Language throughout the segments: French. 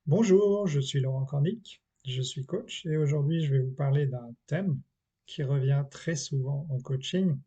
Bonjour, je suis Laurent Cornic, je suis coach et aujourd'hui je vais vous parler d'un thème qui revient très souvent en coaching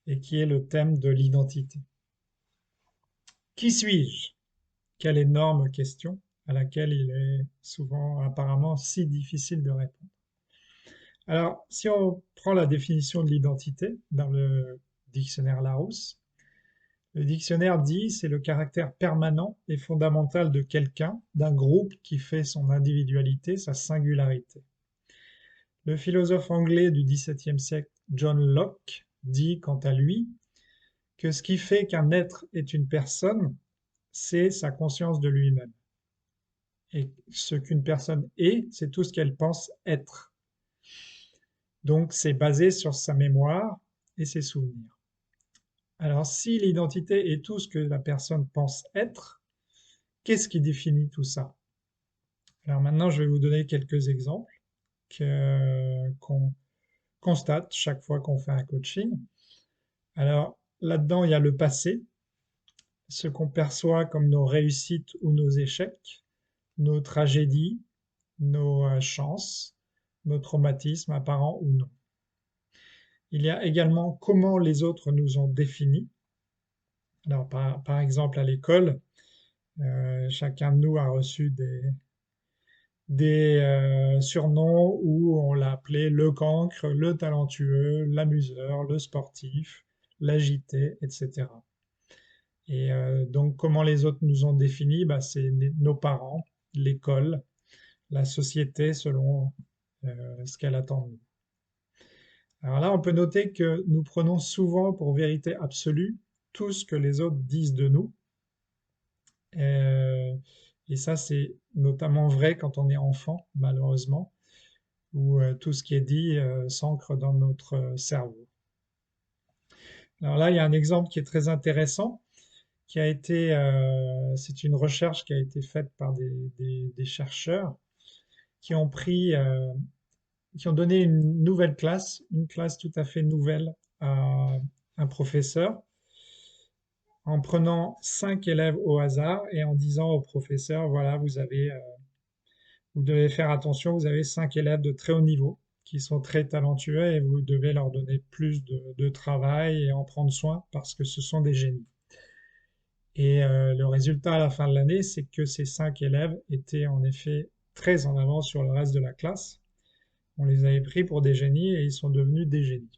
et qui est le thème de l'identité. Qui suis-je? Quelle énorme question à laquelle il est souvent apparemment si difficile de répondre. Alors, si on prend la définition de l'identité dans le dictionnaire Larousse, le dictionnaire dit c'est le caractère permanent et fondamental de quelqu'un, d'un groupe qui fait son individualité, sa singularité. Le philosophe anglais du XVIIe siècle John Locke dit quant à lui que ce qui fait qu'un être est une personne, c'est sa conscience de lui-même. Et ce qu'une personne est, c'est tout ce qu'elle pense être. Donc c'est basé sur sa mémoire et ses souvenirs. Alors si l'identité est tout ce que la personne pense être, qu'est-ce qui définit tout ça? Alors maintenant, je vais vous donner quelques exemples qu'on constate chaque fois qu'on fait un coaching. Alors là-dedans, il y a le passé, ce qu'on perçoit comme nos réussites ou nos échecs, nos tragédies, nos chances, nos traumatismes apparents ou non. Il y a également comment les autres nous ont définis. Alors par exemple à l'école, chacun de nous a reçu des surnoms où on l'a appelé le cancre, le talentueux, l'amuseur, le sportif, l'agité, etc. Et donc, comment les autres nous ont définis? Bah, c'est nos parents, l'école, la société selon ce qu'elle attend de nous. Alors là, on peut noter que nous prenons souvent pour vérité absolue tout ce que les autres disent de nous. Euh, et ça, c'est notamment vrai quand on est enfant, malheureusement, où tout ce qui est dit s'ancre dans notre cerveau. Alors là, il y a un exemple qui est très intéressant, c'est une recherche qui a été faite par des chercheurs qui ont qui ont donné une nouvelle classe, une classe tout à fait nouvelle à un professeur, en prenant 5 élèves au hasard et en disant au professeur, voilà, vous devez faire attention, vous avez 5 élèves de très haut niveau qui sont très talentueux et vous devez leur donner plus de travail et en prendre soin parce que ce sont des génies. Et le résultat à la fin de l'année, c'est que ces 5 élèves étaient en effet très en avance sur le reste de la classe. On les avait pris pour des génies et ils sont devenus des génies.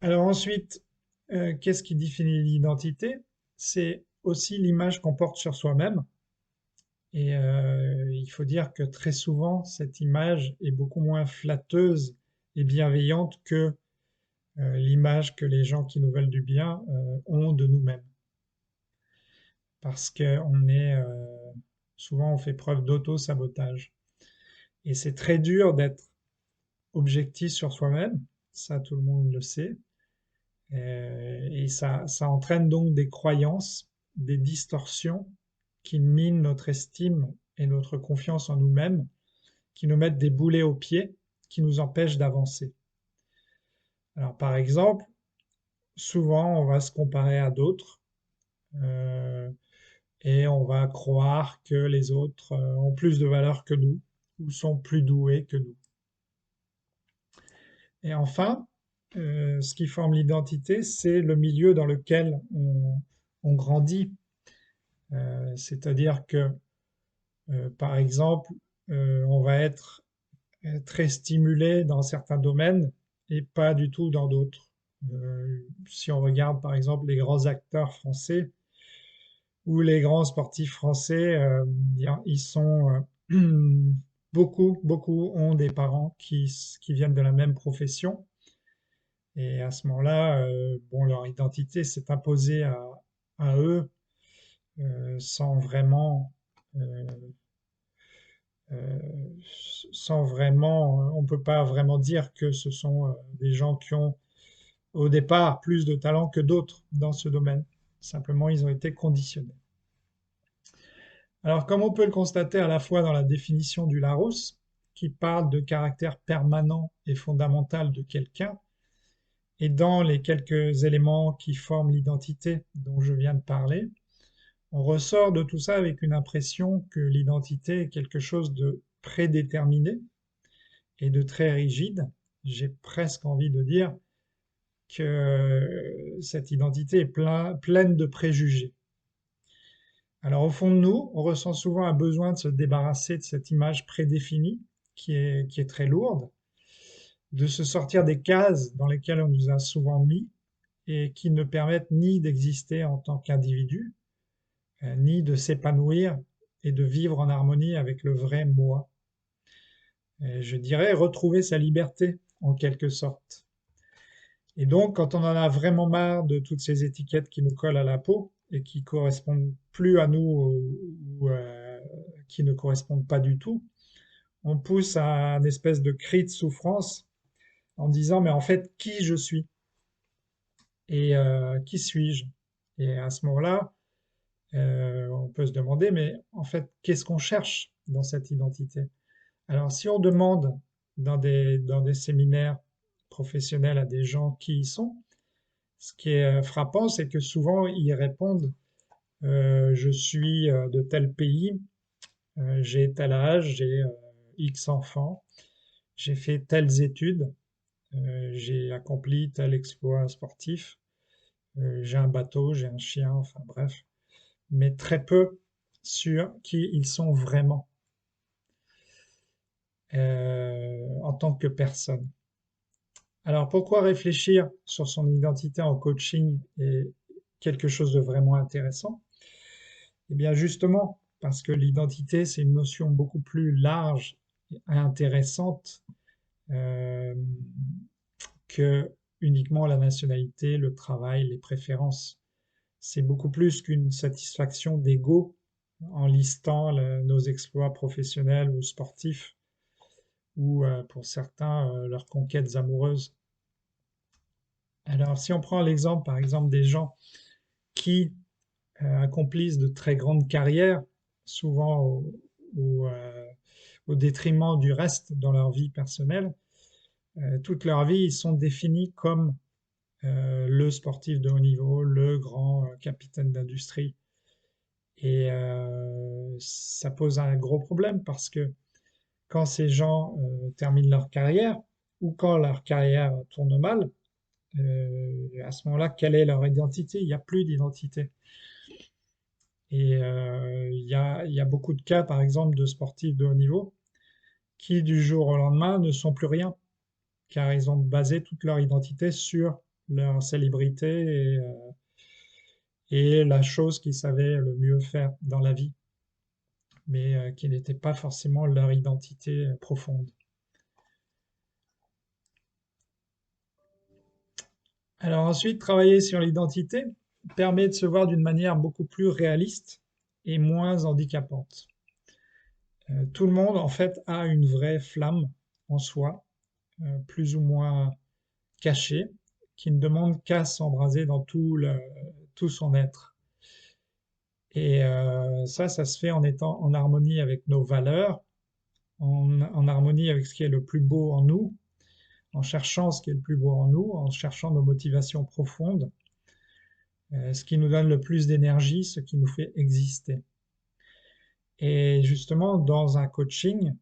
Alors ensuite, qu'est-ce qui définit l'identité? C'est aussi l'image qu'on porte sur soi-même. Et il faut dire que très souvent, cette image est beaucoup moins flatteuse et bienveillante que l'image que les gens qui nous veulent du bien ont de nous-mêmes. Parce qu'on est souvent on fait preuve d'auto-sabotage. Et c'est très dur d'être objectif sur soi-même, ça tout le monde le sait. Et ça entraîne donc des croyances, des distorsions qui minent notre estime et notre confiance en nous-mêmes, qui nous mettent des boulets aux pieds, qui nous empêchent d'avancer. Alors par exemple, souvent on va se comparer à d'autres euh, et on va croire que les autres ont plus de valeur que nous ou sont plus doués que nous. Et enfin, ce qui forme l'identité, c'est le milieu dans lequel on grandit. C'est-à-dire que, par exemple, on va être très stimulé dans certains domaines et pas du tout dans d'autres. Si on regarde par exemple les grands acteurs français ou les grands sportifs français, ils sont beaucoup ont des parents qui viennent de la même profession. Et à ce moment-là, bon, leur identité s'est imposée à eux sans vraiment, euh, euh, on peut pas vraiment dire que ce sont des gens qui ont au départ plus de talent que d'autres dans ce domaine. Simplement, ils ont été conditionnés. Alors, comme on peut le constater à la fois dans la définition du Larousse, qui parle de caractère permanent et fondamental de quelqu'un, et dans les quelques éléments qui forment l'identité dont je viens de parler, On ressort de tout ça avec une impression que l'identité est quelque chose de prédéterminé et de très rigide. J'ai presque envie de dire que cette identité est pleine de préjugés. Alors au fond de nous, on ressent souvent un besoin de se débarrasser de cette image prédéfinie qui est très lourde, de se sortir des cases dans lesquelles on nous a souvent mis et qui ne permettent ni d'exister en tant qu'individu, ni de s'épanouir et de vivre en harmonie avec le vrai moi. Et je dirais retrouver sa liberté en quelque sorte. Et donc, quand on en a vraiment marre de toutes ces étiquettes qui nous collent à la peau et qui correspondent plus à nous ou qui ne correspondent pas du tout, on pousse à une espèce de cri de souffrance en disant, mais en fait, qui je suis et qui suis-je? Et à ce moment-là, on peut se demander, mais en fait, qu'est-ce qu'on cherche dans cette identité? Alors, si on demande dans des séminaires professionnels à des gens qui y sont, ce qui est frappant, c'est que souvent ils répondent je suis de tel pays, j'ai tel âge, j'ai X enfants, j'ai fait telles études, j'ai accompli tel exploit sportif, j'ai un bateau, j'ai un chien, enfin bref, mais très peu sur qui ils sont vraiment en tant que personne. Alors pourquoi réfléchir sur son identité en coaching est quelque chose de vraiment intéressant? Eh bien justement, parce que l'identité, c'est une notion beaucoup plus large et intéressante euh, que uniquement la nationalité, le travail, les préférences. C'est beaucoup plus qu'une satisfaction d'ego en listant nos exploits professionnels ou sportifs ou pour certains leurs conquêtes amoureuses. Alors si on prend l'exemple par exemple des gens qui accomplissent de très grandes carrières, souvent au, euh, au détriment du reste dans leur vie personnelle. Toute leur vie, ils sont définis comme le sportif de haut niveau, le grand capitaine d'industrie. Et ça pose un gros problème parce que quand ces gens terminent leur carrière ou quand leur carrière tourne mal, à ce moment-là, quelle est leur identité? Il n'y a plus d'identité. Et il y a beaucoup de cas, par exemple, de sportifs de haut niveau qui, du jour au lendemain, ne sont plus rien, car ils ont basé toute leur identité sur leur célébrité et la chose qu'ils savaient le mieux faire dans la vie, mais qui n'était pas forcément leur identité profonde. Alors ensuite, travailler sur l'identité permet de se voir d'une manière beaucoup plus réaliste et moins handicapante. Tout le monde, en fait, a une vraie flamme en soi, plus ou moins cachée, qui ne demande qu'à s'embraser dans tout son être. Et ça se fait en étant en harmonie avec nos valeurs, en harmonie avec ce qui est le plus beau en nous, en cherchant ce qui est le plus beau en nous, en cherchant nos motivations profondes, ce qui nous donne le plus d'énergie, ce qui nous fait exister. Et justement, dans un coaching,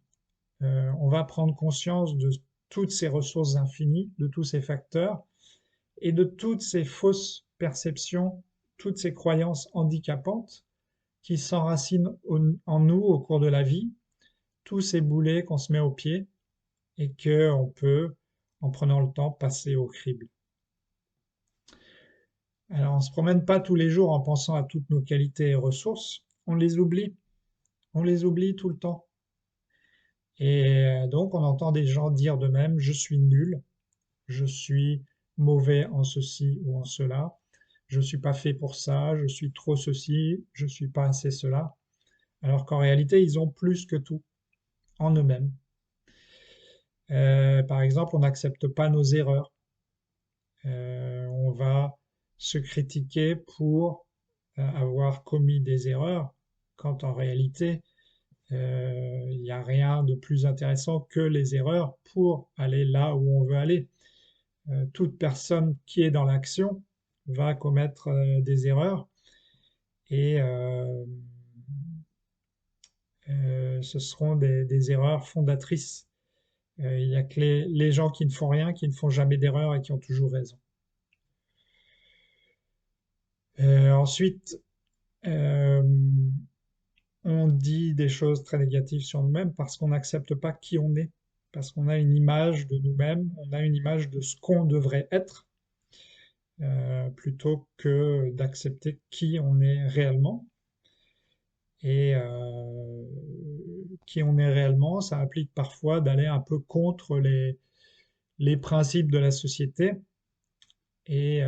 on va prendre conscience de toutes ces ressources infinies, de tous ces facteurs et de toutes ces fausses perceptions, toutes ces croyances handicapantes qui s'enracinent en nous au cours de la vie, tous ces boulets qu'on se met aux pieds et qu'on peut, en prenant le temps, passer au crible. Alors on ne se promène pas tous les jours en pensant à toutes nos qualités et ressources, on les oublie tout le temps. Et donc on entend des gens dire d'eux-mêmes, je suis nul, je suis mauvais en ceci ou en cela, je ne suis pas fait pour ça, je suis trop ceci, je ne suis pas assez cela, alors qu'en réalité ils ont plus que tout en eux-mêmes. Par exemple, on n'accepte pas nos erreurs. On va se critiquer pour avoir commis des erreurs, quand en réalité, il n'y a rien de plus intéressant que les erreurs pour aller là où on veut aller. Toute personne qui est dans l'action va commettre des erreurs et ce seront des erreurs fondatrices. Il n'y a que les gens qui ne font rien, qui ne font jamais d'erreur et qui ont toujours raison. Ensuite, euh, on dit des choses très négatives sur nous-mêmes parce qu'on n'accepte pas qui on est, parce qu'on a une image de nous-mêmes, on a une image de ce qu'on devrait être, plutôt que d'accepter qui on est réellement. Et qui on est réellement, ça implique parfois d'aller un peu contre les principes de la société et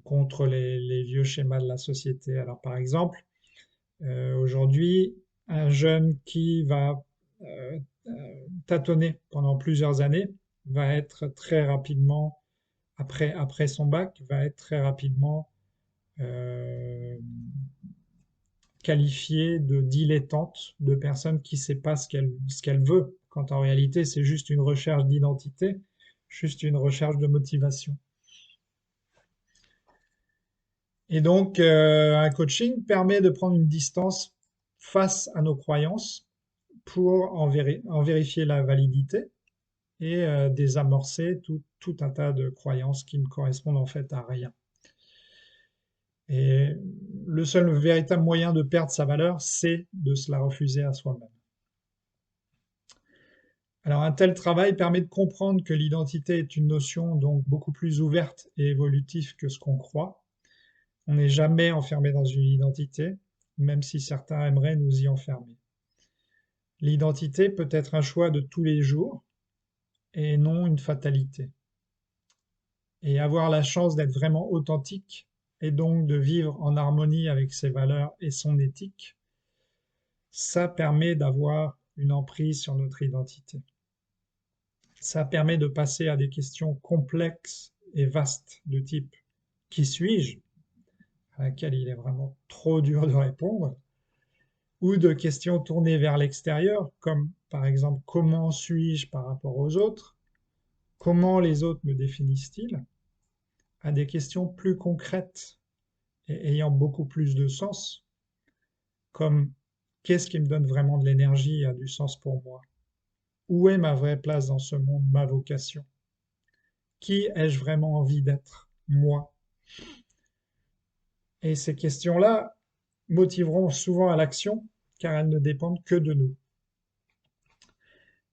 contre les vieux schémas de la société. Alors par exemple, aujourd'hui, un jeune qui va euh, euh, tâtonner pendant plusieurs années va être très rapidement, après son bac, va être très rapidement euh, qualifié de dilettante, de personne qui ne sait pas ce qu'elle veut, quand en réalité c'est juste une recherche d'identité, juste une recherche de motivation. Et donc, un coaching permet de prendre une distance face à nos croyances pour en vérifier la validité et désamorcer tout un tas de croyances qui ne correspondent en fait à rien. Et le seul véritable moyen de perdre sa valeur, c'est de se la refuser à soi-même. Alors un tel travail permet de comprendre que l'identité est une notion donc beaucoup plus ouverte et évolutive que ce qu'on croit. On n'est jamais enfermé dans une identité, même si certains aimeraient nous y enfermer. L'identité peut être un choix de tous les jours et non une fatalité. Et avoir la chance d'être vraiment authentique et donc de vivre en harmonie avec ses valeurs et son éthique, ça permet d'avoir une emprise sur notre identité. Ça permet de passer à des questions complexes et vastes de type qui suis-je, à laquelle il est vraiment trop dur de répondre, ou de questions tournées vers l'extérieur, comme par exemple comment suis-je par rapport aux autres, comment les autres me définissent-ils, à des questions plus concrètes et ayant beaucoup plus de sens, comme qu'est-ce qui me donne vraiment de l'énergie et a du sens pour moi? Où est ma vraie place dans ce monde, ma vocation? Qui ai-je vraiment envie d'être, moi? Et ces questions-là motiveront souvent à l'action, car elles ne dépendent que de nous.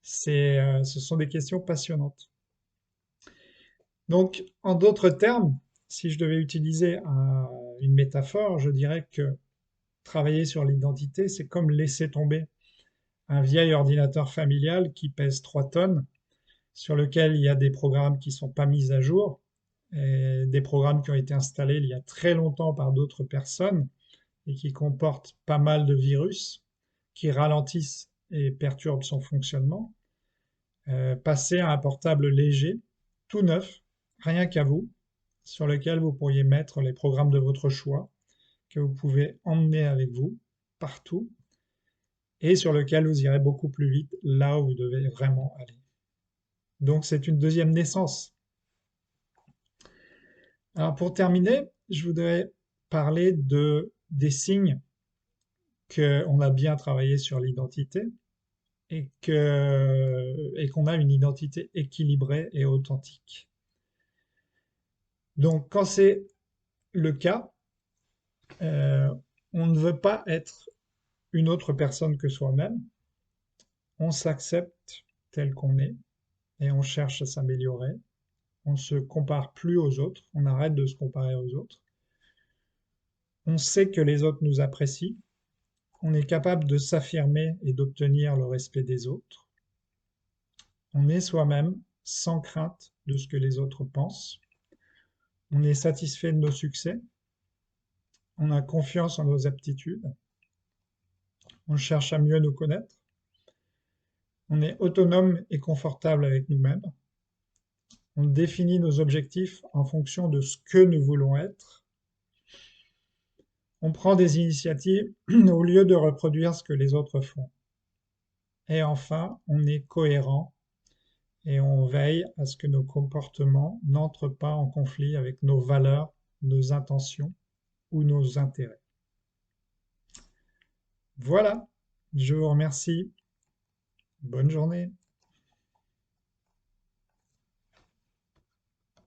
Ce sont des questions passionnantes. Donc, en d'autres termes, si je devais utiliser une métaphore, je dirais que travailler sur l'identité, c'est comme laisser tomber un vieil ordinateur familial qui pèse 3 tonnes, sur lequel il y a des programmes qui ne sont pas mis à jour, et des programmes qui ont été installés il y a très longtemps par d'autres personnes et qui comportent pas mal de virus qui ralentissent et perturbent son fonctionnement. Passer à un portable léger, tout neuf, rien qu'à vous, sur lequel vous pourriez mettre les programmes de votre choix, que vous pouvez emmener avec vous partout, et sur lequel vous irez beaucoup plus vite là où vous devez vraiment aller. Donc c'est une deuxième naissance. Alors pour terminer, je voudrais parler des signes qu'on a bien travaillé sur l'identité et qu'on a une identité équilibrée et authentique. Donc quand c'est le cas, euh, on ne veut pas être une autre personne que soi-même, on s'accepte tel qu'on est et on cherche à s'améliorer, on ne se compare plus aux autres, on arrête de se comparer aux autres, on sait que les autres nous apprécient, on est capable de s'affirmer et d'obtenir le respect des autres, on est soi-même sans crainte de ce que les autres pensent, on est satisfait de nos succès, on a confiance en nos aptitudes, on cherche à mieux nous connaître, on est autonome et confortable avec nous-mêmes, on définit nos objectifs en fonction de ce que nous voulons être, on prend des initiatives au lieu de reproduire ce que les autres font. Et enfin, on est cohérent et on veille à ce que nos comportements n'entrent pas en conflit avec nos valeurs, nos intentions ou nos intérêts. Voilà. Je vous remercie. Bonne journée.